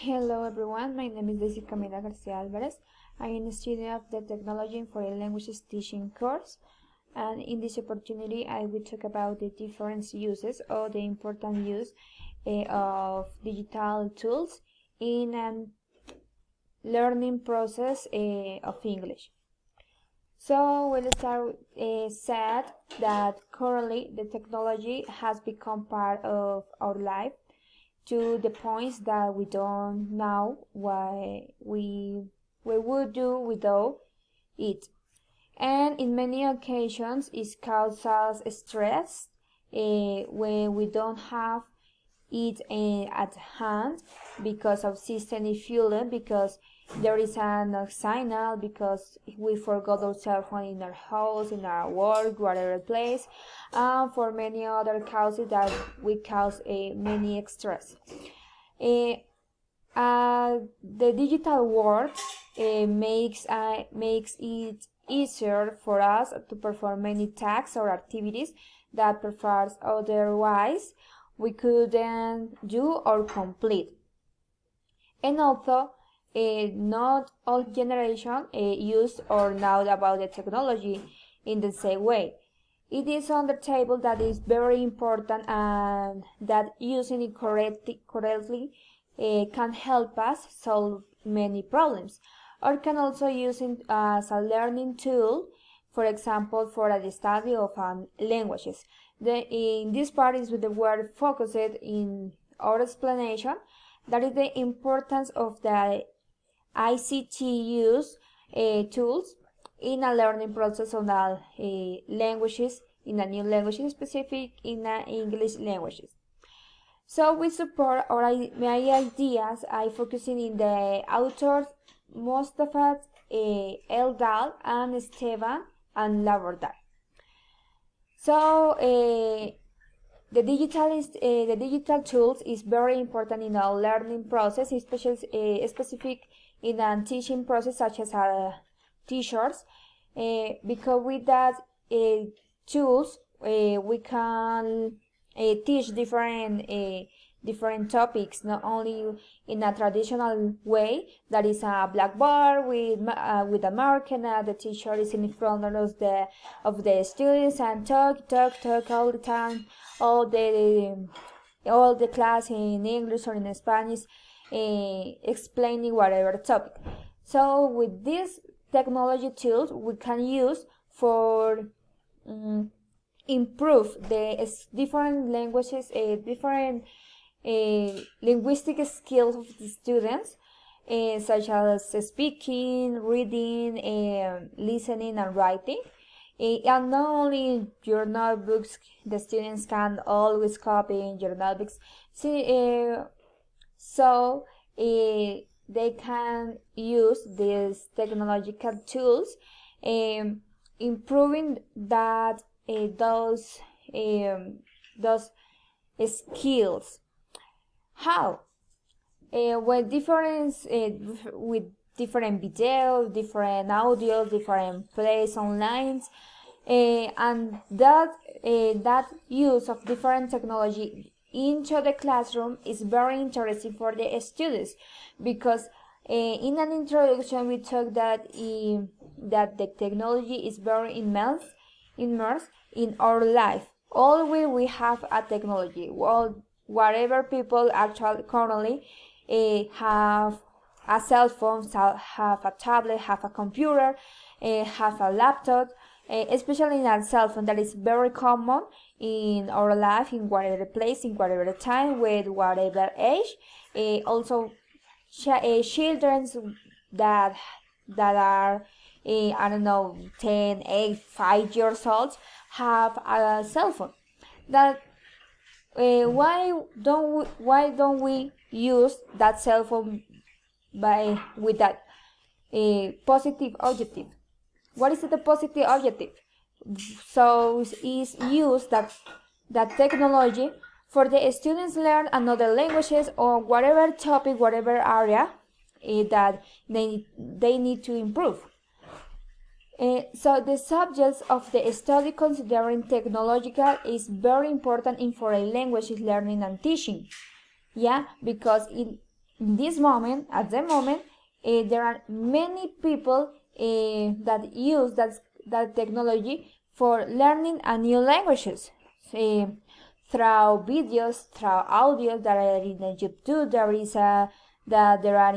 Hello everyone, my name is Daisy Camila Garcia Alvarez. I am a student of the Technology in Foreign Languages teaching course, and in this opportunity I will talk about the different uses or the important use of digital tools in a learning process of English. So we'll start said that currently the technology has become part of our life to the points that we don't know what we would do without it. And in many occasions it causes stress when we don't have it at hand because of system failure, because there is no signal, because we forgot our cell phone in our house, in our work, whatever place, and for many other causes that we cause many stress. The digital world makes it easier for us to perform many tasks or activities that perhaps otherwise we couldn't do or complete. And also, not all generations use or know about the technology in the same way. It is on the table that is very important, and that using it correctly can help us solve many problems, or can also use it as a learning tool, for example, for the study of languages. In this part is with the word focused in our explanation, that is the importance of the ICT use tools in a learning process on the languages, in a new language, specific in English languages. So we support my ideas. I focusing in the authors Mostafa Eldal and Esteban and Labordar. So the digital tools is very important in our learning process, especially specific in a teaching process such as teachers, because with that tools we can teach different topics, not only in a traditional way, that is a blackboard with a mark, and the teacher is in front of the students and talk all the time, all the class in English or in Spanish, explaining whatever topic. So with these technology tools we can use for improve the different languages, different linguistic skills of the students, such as speaking, reading, listening, and writing. And not only your notebooks, the students can always copy in your notebooks. So they can use these technological tools, improving that those skills. How? With different videos, different audios, different plays online, and that use of different technology into the classroom is very interesting for the students, because in an introduction we talked that the technology is very immersed in our life. Always we have a technology. Well, whatever people actually currently have a cell phone, have a tablet, have a computer, have a laptop, especially in a cell phone that is very common in our life, in whatever place, in whatever time, with whatever age. Also, children that are I don't know, 10, 8, 5 years old have a cell phone. That why don't we use that cell phone with that positive objective? What is the positive objective? So is use that technology for the students learn another languages or whatever topic, whatever area that they need to improve. So the subjects of the study considering technological is very important in foreign languages learning and teaching. Yeah, because in this moment, at the moment, there are many people that use that technology for learning a new languages. Through videos, through audios that are in YouTube, there are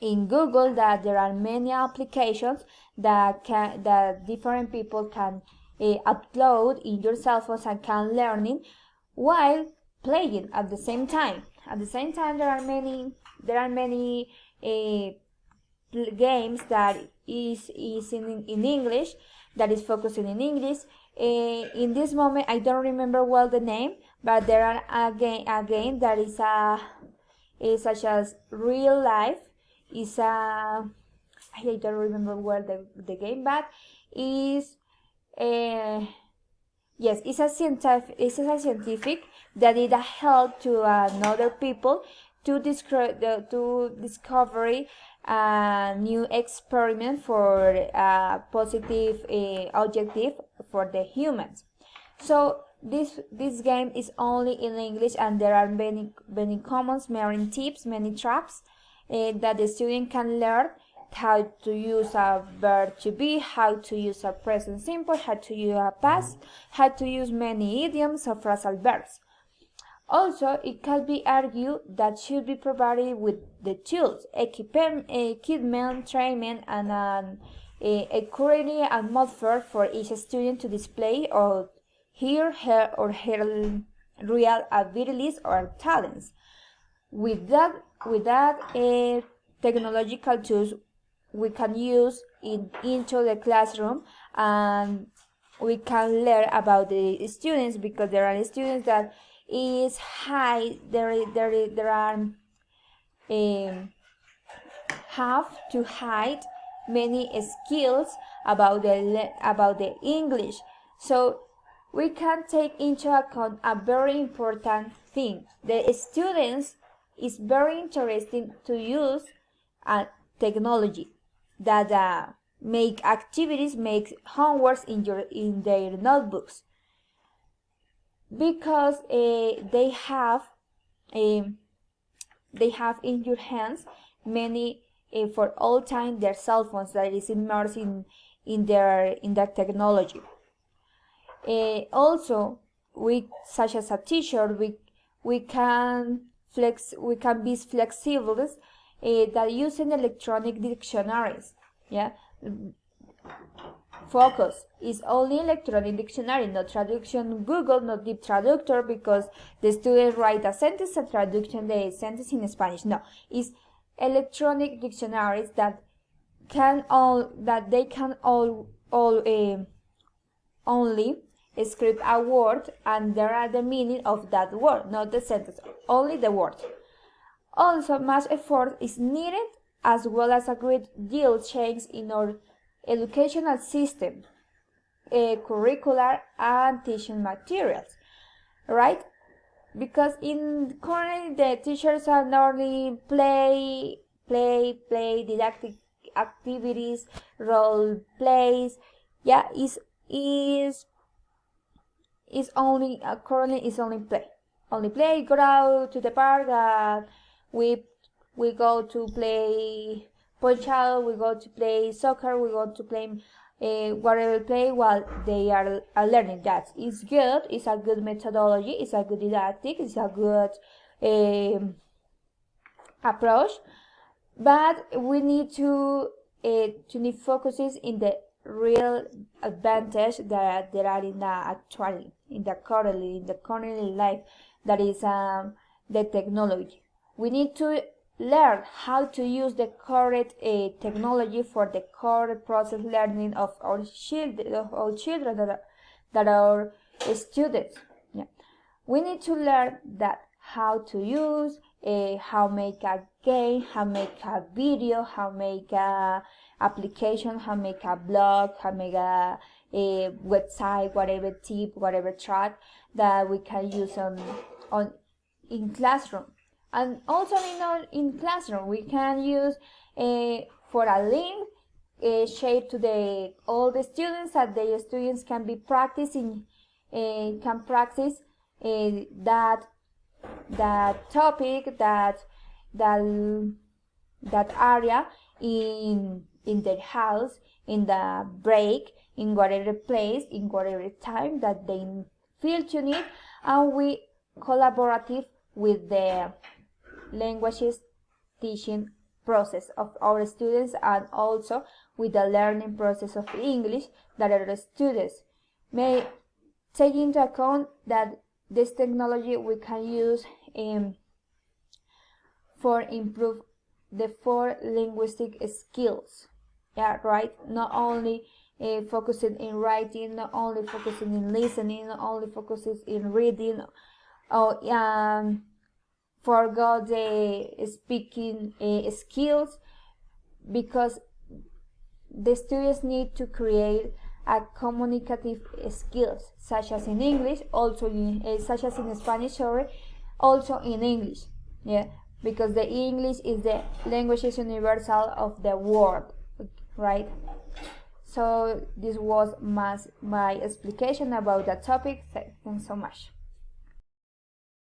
in Google, that there are many applications that different people can upload in your cell phones and can learning while playing at the same time. At the same time, there are many games that is in English, that is focusing in English. In this moment, I don't remember well the name, but there are a game that is such as Real Life. I don't remember well the game, but is yes, it's a scientific that it help to other people to discover a new experiment for a positive objective for the humans. So this game is only in English, and there are many comments, many tips, many traps that the student can learn how to use a verb to be, how to use a present simple, how to use a past, how to use many idioms or phrasal verbs. Also, it can be argued that should be provided with the tools, equipment, training, and a currently atmosphere for each student to display or her real abilities or talents. With that technological tools we can use into the classroom, and we can learn about the students, because there are students that is high. There are have to hide many skills about the English. So we can take into account a very important thing. The students is very interesting to use technology that make activities, make homeworks in their notebooks, because they have in your hands many for all time their cell phones that is immersed in that technology. Also, we, such as a teacher, we can be flexible that using electronic dictionaries. Yeah, focus is only electronic dictionary, not traduction Google, not deep traductor, because the student write a sentence and traduction the sentence in Spanish. No, it's electronic dictionaries that they can only script a word, and there are the meaning of that word, not the sentence, only the word. Also, much effort is needed, as well as a great deal change in our educational system, curricular and teaching materials, right? Because in currently the teachers are only play didactic activities, role plays. Yeah, is only currently is only play. Go out to the park. We go to play ponchado, we go to play soccer, we go to play whatever play while they are learning. That is good. It's a good methodology. It's a good didactic. It's a good approach. But we need to need focuses in the real advantage that there are in the currently life, that is the technology. We need to learn how to use the correct technology for the correct process learning of our children that are students. Yeah. We need to learn that how to use, how make a game, how make a video, how make a application, how make a blog, how make a website, whatever tip, whatever track that we can use on in classroom. And also in classroom we can use for a link share to all the students, that the students can be practicing can practice that topic, that that area in their house, in the break, in whatever place, in whatever time that they feel to need, and we collaborative with the languages teaching process of our students, and also with the learning process of English that our students may take into account that this technology we can use for improve the 4 linguistic skills. Yeah, right. Not only focusing in writing, not only focusing in listening, not only focusing in reading, or forgot the speaking skills, because the students need to create a communicative skills, such as in English, also such as in Spanish, sorry, also in English. Yeah, because the English is the languages universal of the world, right? So this was my explanation about that topic. Thanks so much.